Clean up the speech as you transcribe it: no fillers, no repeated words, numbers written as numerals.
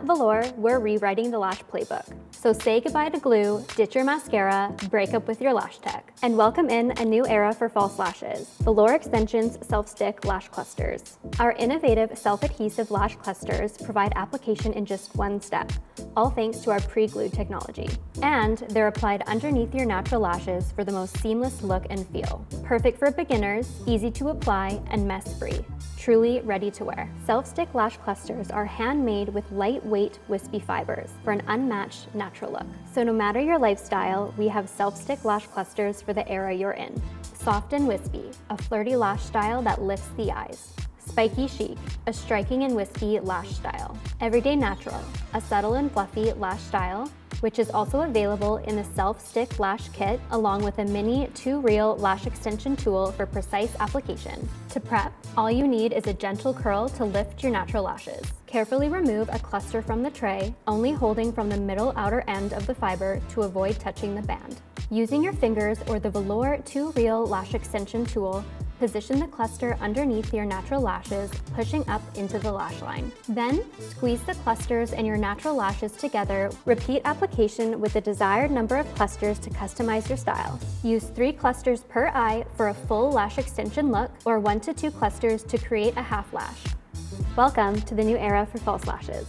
Velour, we're rewriting the lash playbook. So say goodbye to glue, ditch your mascara, break up with your lash tech, and welcome in a new era for false lashes, Velour-Xtensions Self-Stick Lash Clusters. Our innovative self-adhesive lash clusters provide application in just one step, all thanks to our pre-glued technology. And they're applied underneath your natural lashes for the most seamless look and feel. Perfect for beginners, easy to apply, and mess-free. Truly ready to wear. Self-stick lash clusters are handmade with lightweight, wispy fibers for an unmatched natural look. So no matter your lifestyle, we have self-stick lash clusters for the era you're in. Soft and wispy, a flirty lash style that lifts the eyes. Spiky chic, a striking and wispy lash style. Everyday natural, a subtle and fluffy lash style, which is also available in the self-stick lash kit, along with a mini 2-reel lash extension tool for precise application. To prep, all you need is a gentle curl to lift your natural lashes. Carefully remove a cluster from the tray, only holding from the middle outer end of the fiber to avoid touching the band. Using your fingers or the Velour 2-reel lash extension tool, position the cluster underneath your natural lashes, pushing up into the lash line. Then, squeeze the clusters and your natural lashes together. Repeat application with the desired number of clusters to customize your style. Use 3 clusters per eye for a full lash extension look, or 1 to 2 clusters to create a half lash. Welcome to the new era for false lashes.